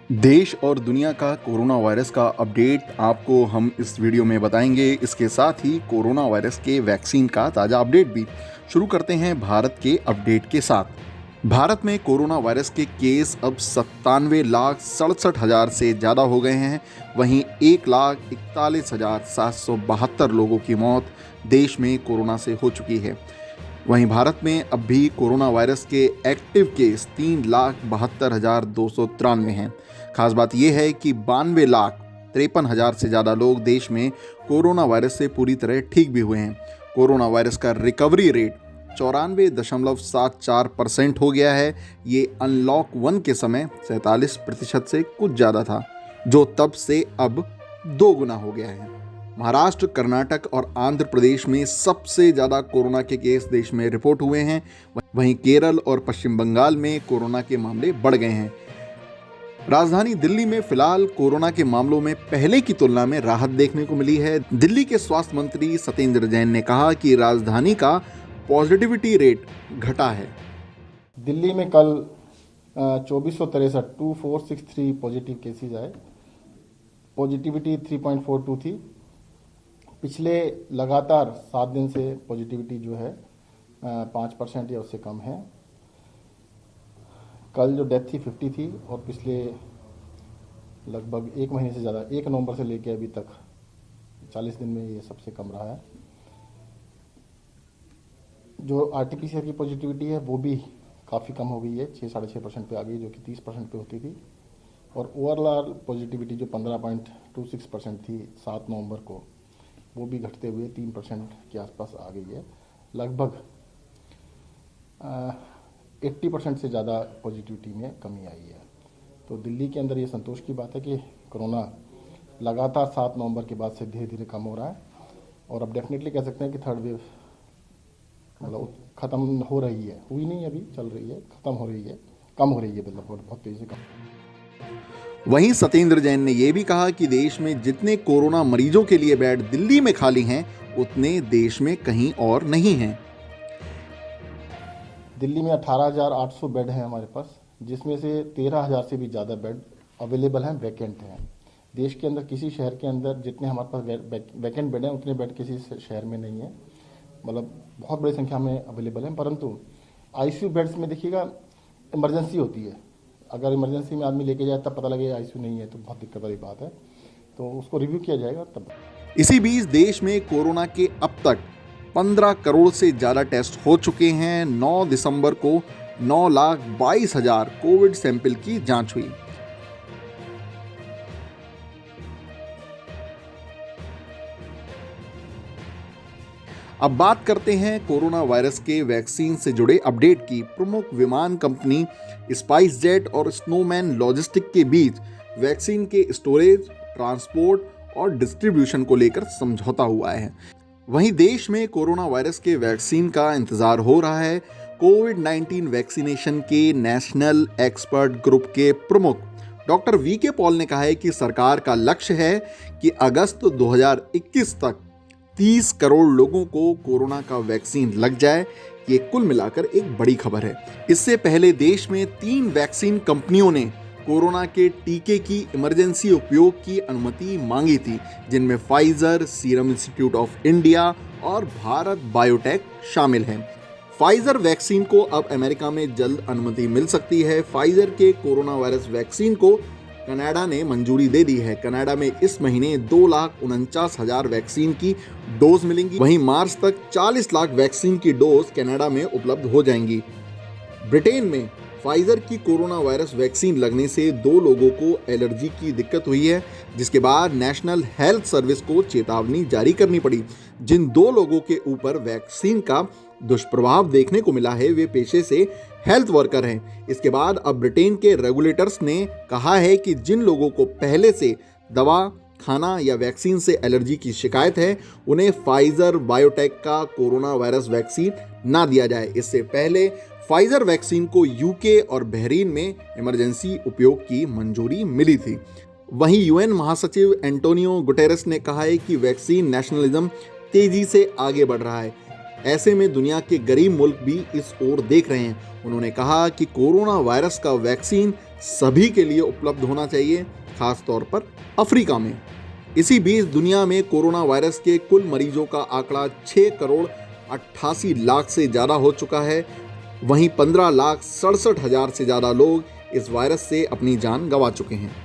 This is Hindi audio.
देश और दुनिया का कोरोना वायरस का अपडेट आपको हम इस वीडियो में बताएंगे। इसके साथ ही कोरोना वायरस के वैक्सीन का ताज़ा अपडेट भी। शुरू करते हैं भारत के अपडेट के साथ। भारत में कोरोना वायरस के केस अब 97,67,000 से ज़्यादा हो गए हैं। वहीं 1,41,772 लोगों की मौत देश में कोरोना से हो चुकी है। वहीं भारत में अब भी कोरोना वायरस के एक्टिव केस 3,72,293 हैं। खास बात यह है कि 92,53,000 से ज़्यादा लोग देश में कोरोना वायरस से पूरी तरह ठीक भी हुए हैं। कोरोना वायरस का रिकवरी रेट 94.74% हो गया है। ये अनलॉक 1 के समय 47% से कुछ ज़्यादा था, जो तब से अब 2 गुना हो गया है। महाराष्ट्र, कर्नाटक और आंध्र प्रदेश में सबसे ज़्यादा कोरोना के केस देश में रिपोर्ट हुए हैं। वहीं केरल और पश्चिम बंगाल में कोरोना के मामले बढ़ गए हैं। राजधानी दिल्ली में फिलहाल कोरोना के मामलों में पहले की तुलना में राहत देखने को मिली है। दिल्ली के स्वास्थ्य मंत्री सत्येंद्र जैन ने कहा कि राजधानी का पॉजिटिविटी रेट घटा है। दिल्ली में कल 2463 पॉजिटिव केसेस आए। पॉजिटिविटी 3.42 थी। पिछले लगातार 7 दिन से पॉजिटिविटी जो है 5% या उससे कम है। कल जो डेथ थी 50 थी और पिछले लगभग 1 महीने से ज़्यादा 1 नवंबर से लेकर अभी तक 40 दिन में ये सबसे कम रहा है। जो आरटीपीसीआर की पॉजिटिविटी है वो भी काफ़ी कम हो गई है, 6-6.5% पे आ गई, जो कि 30% पे होती थी। और ओवरऑल पॉजिटिविटी जो 15.26% थी 7 नवंबर को, वो भी घटते हुए 3% के आसपास आ गई है। लगभग 80% से ज़्यादा पॉजिटिविटी में कमी आई है। तो दिल्ली के अंदर ये संतोष की बात है कि कोरोना लगातार 7 नवंबर के बाद से धीरे धीरे कम हो रहा है और अब डेफिनेटली कह सकते हैं कि थर्ड वेव मतलब ख़त्म हो रही है। हुई नहीं, अभी चल रही है, ख़त्म हो रही है, कम हो रही है, मतलब बहुत तेज़ी से कम। वहीं सत्येंद्र जैन ने यह भी कहा कि देश में जितने कोरोना मरीजों के लिए बेड दिल्ली में खाली हैं, उतने देश में कहीं और नहीं हैं। दिल्ली में 18,800 बेड हैं हमारे पास, जिसमें से 13,000 से भी ज़्यादा बेड अवेलेबल हैं, वैकेंट हैं। देश के अंदर किसी शहर के अंदर जितने हमारे पास वैकेंट बेड हैं उतने बेड किसी शहर में नहीं है। मतलब बहुत बड़ी संख्या में अवेलेबल हैं। परंतु आईसीयू बेड्स में देखिएगा इमरजेंसी होती है। अगर इमरजेंसी में आदमी लेके जाए तब पता लगे आईसीयू नहीं है तो बहुत दिक्कत वाली बात है। तो उसको रिव्यू किया जाएगा तब। इसी बीच देश में कोरोना के अब तक 15 करोड़ से ज़्यादा टेस्ट हो चुके हैं। 9 दिसंबर को 9,22,000 कोविड सैंपल की जांच हुई। अब बात करते हैं कोरोना वायरस के वैक्सीन से जुड़े अपडेट की। प्रमुख विमान कंपनी स्पाइस जेट और स्नोमैन लॉजिस्टिक के बीच वैक्सीन के स्टोरेज, ट्रांसपोर्ट और डिस्ट्रीब्यूशन को लेकर समझौता हुआ है। वहीं देश में कोरोना वायरस के वैक्सीन का इंतजार हो रहा है। कोविड-19 वैक्सीनेशन के नेशनल एक्सपर्ट ग्रुप के प्रमुख डॉक्टर वीके पॉल ने कहा है कि सरकार का लक्ष्य है कि अगस्त 2021 तक 30 करोड़ लोगों को कोरोना का वैक्सीन लग जाए। ये कुल मिलाकर एक बड़ी खबर है। इससे पहले देश में 3 वैक्सीन कंपनियों ने कोरोना के टीके की इमरजेंसी उपयोग की अनुमति मांगी थी, जिनमें Pfizer, serum institute of India और भारत बायोटेक शामिल हैं। फाइजर वैक्सीन को अब अमेरिका में जल्द अनुमति मिल सकती है। फाइजर के कोरोना वायरस वैक्सीन को कनाडा ने मंजूरी दे दी है। कनाडा में इस महीने 2,49,000 वैक्सीन की डोज मिलेंगी। वहीं मार्च तक 40 लाख वैक्सीन की डोज कनाडा में उपलब्ध हो जाएंगी। ब्रिटेन में फाइजर की कोरोना वायरस वैक्सीन लगने से 2 लोगों को एलर्जी की दिक्कत हुई है, जिसके बाद नेशनल हेल्थ सर्विस को चेतावनी जारी करनी पड़ी। जिन 2 लोगों के ऊपर वैक्सीन का दुष्प्रभाव देखने को मिला है, वे पेशे से हेल्थ वर्कर हैं। इसके बाद अब ब्रिटेन के रेगुलेटर्स ने कहा है कि जिन लोगों को पहले से दवा, खाना या वैक्सीन से एलर्जी की शिकायत है, उन्हें फाइजर बायोटेक का कोरोना वायरस वैक्सीन ना दिया जाए। इससे पहले फाइजर वैक्सीन को यूके और बहरीन में इमरजेंसी उपयोग की मंजूरी मिली थी। वहीं यूएन महासचिव एंटोनियो गुटेरेस ने कहा है कि वैक्सीन नेशनलिज्म तेजी से आगे बढ़ रहा है। ऐसे में दुनिया के गरीब मुल्क भी इस ओर देख रहे हैं। उन्होंने कहा कि कोरोना वायरस का वैक्सीन सभी के लिए उपलब्ध होना चाहिए, खास तौर पर अफ्रीका में। इसी बीच दुनिया में कोरोना वायरस के कुल मरीजों का आंकड़ा 6,88,00,000 से ज़्यादा हो चुका है। वहीं 15,67,000 से ज़्यादा लोग इस वायरस से अपनी जान गंवा चुके हैं।